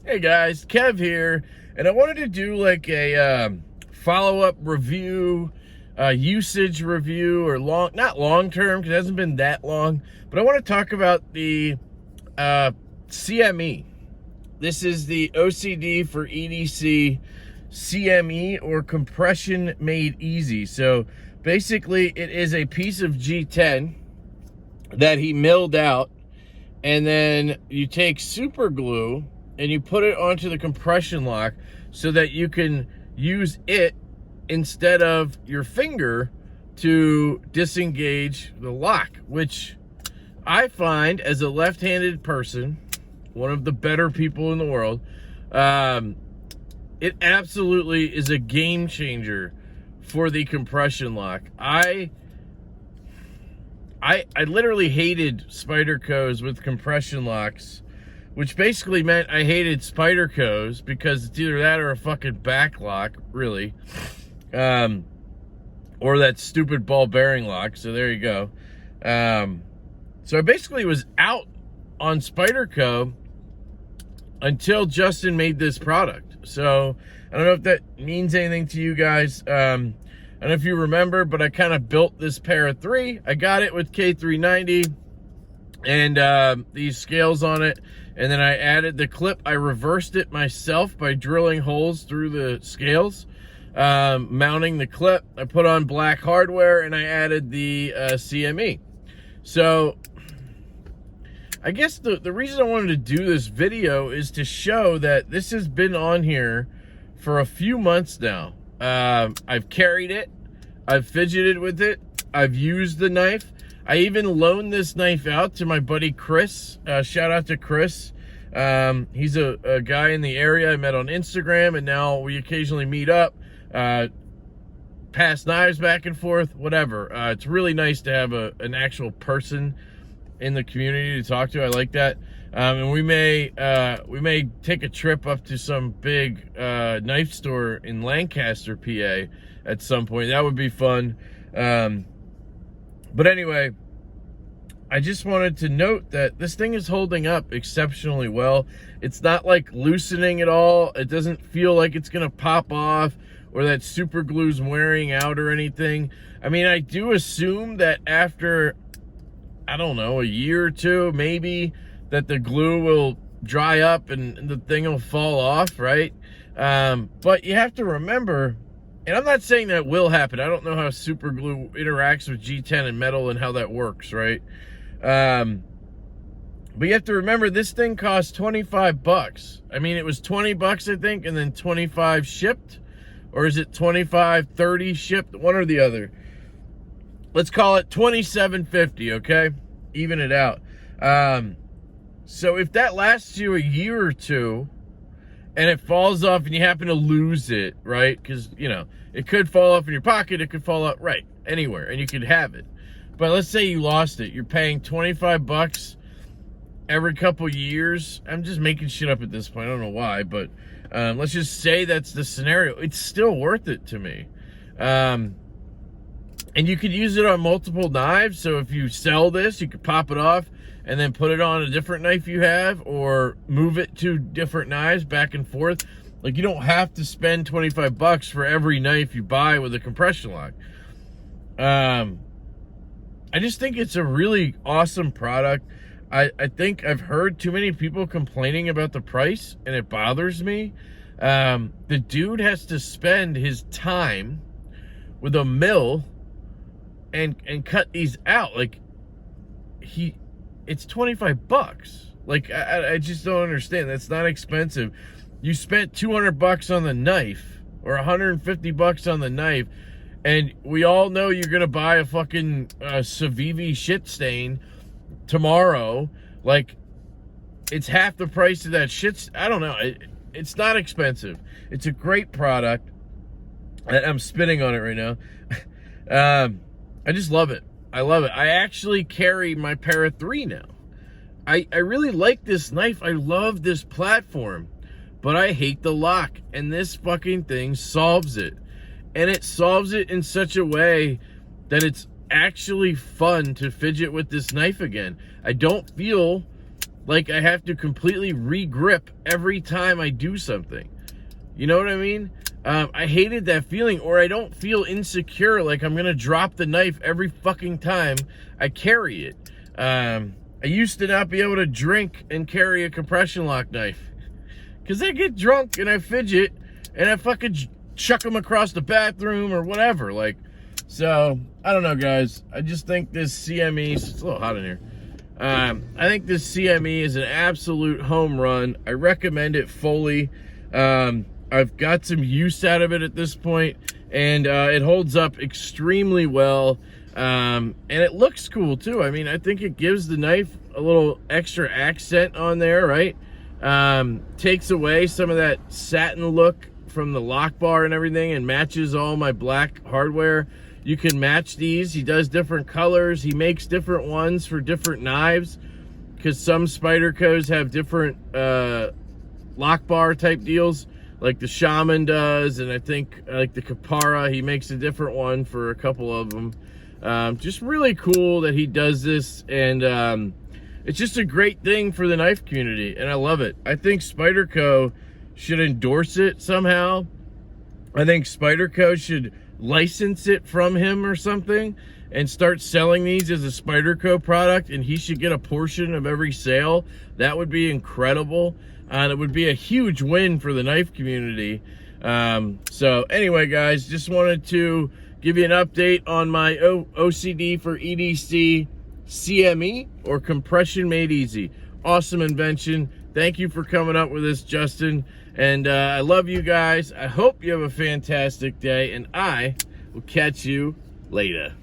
Hey guys, Kev here, and I wanted to do like a follow-up review, usage review, or not long-term, because it hasn't been that long, but I want to talk about the CME. This is the OCD for EDC CME, or compression made easy. So basically it is a piece of G10 that he milled out, and then you take super glue and you put it onto the compression lock so that you can use it instead of your finger to disengage the lock, which I find, as a left-handed person, one of the better people in the world, it absolutely is a game changer for the compression lock. I literally hated Spyderco's with compression locks, which basically meant I hated Spyderco's because it's either that or a fucking back lock, really. Or that stupid ball bearing lock, so there you go. So I basically was out on Spyderco until Justin made this product. So I don't know if that means anything to you guys. I don't know if you remember, but I kind of built this pair of three. I got it with K390 and these scales on it, and then I added the clip. I reversed it myself by drilling holes through the scales, mounting the clip. I put on black hardware, and I added the CME. So I guess the reason I wanted to do this video is to show that this has been on here for a few months now. I've carried it, I've fidgeted with it, I've used the knife. I even loaned this knife out to my buddy Chris. Shout out to Chris. He's a guy in the area I met on Instagram, and now we occasionally meet up, pass knives back and forth, whatever. It's really nice to have an actual person in the community to talk to. I like that. And we may take a trip up to some big knife store in Lancaster, PA at some point. That would be fun. But anyway, I just wanted to note that this thing is holding up exceptionally well. It's not like loosening at all. It doesn't feel like it's gonna pop off or that super glue's wearing out or anything. I mean, I do assume that after, I don't know, a year or two, maybe, that the glue will dry up and the thing will fall off, right? But you have to remember, and I'm not saying that will happen. I don't know how super glue interacts with G10 and metal and how that works, right? But you have to remember, this thing costs 25 bucks. I mean, it was 20 bucks, I think, and then 25 shipped. Or is it 25, 30 shipped? One or the other. Let's call it $27.50, okay? Even it out. So if that lasts you a year or two, and it falls off and you happen to lose it, right? Because, you know, it could fall off in your pocket, it could fall out, right, anywhere, and you could have it. But let's say you lost it. You're paying 25 bucks every couple years. I'm just making shit up at this point. I don't know why, but let's just say that's the scenario. It's still worth it to me. And you could use it on multiple knives. So if you sell this, you could pop it off and then put it on a different knife you have, or move it to different knives back and forth. Like, you don't have to spend 25 bucks for every knife you buy with a compression lock. I just think it's a really awesome product. I think I've heard too many people complaining about the price, and it bothers me. The dude has to spend his time with a mill and cut these out. Like, it's 25 bucks. Like, I just don't understand. That's not expensive. You spent 200 bucks on the knife, or 150 bucks on the knife, and we all know you're gonna buy a fucking Civivi shit stain tomorrow. Like, it's half the price of that shit. I don't know. It's not expensive. It's a great product. I'm spitting on it right now. I just love it. I love it. I actually carry my Para 3 now. I really like this knife. I love this platform. but I hate the lock. And this fucking thing solves it. And it solves it in such a way that it's actually fun to fidget with this knife again. I don't feel like I have to completely re-grip every time I do something. You know what I mean? I hated that feeling, or I don't feel insecure like I'm gonna drop the knife every fucking time I carry it. I used to not be able to drink and carry a compression lock knife because I get drunk and I fidget and I fucking chuck them across the bathroom or whatever. Like, so I don't know, guys. I just think this CME, it's a little hot in here. I think this CME is an absolute home run. I recommend it fully. I've got some use out of it at this point, and it holds up extremely well. And it looks cool too. I mean, I think it gives the knife a little extra accent on there, right? Takes away some of that satin look from the lock bar and everything, and matches all my black hardware. You can match these. He does different colors. He makes different ones for different knives, because some Spydercos have different lock bar type deals, like the Shaman does, and I think like the Kapara, he makes a different one for a couple of them. Just really cool that he does this, and it's just a great thing for the knife community, and I love it. I think Spyderco should endorse it somehow. I think Spyderco should license it from him or something and start selling these as a Spyderco product, and he should get a portion of every sale. That would be incredible, and it would be a huge win for the knife community. So anyway, guys, just wanted to give you an update on my OCD for EDC CME, or compression made easy. Awesome invention. Thank you for coming up with this, Justin. And I love you guys. I hope you have a fantastic day, and I will catch you later.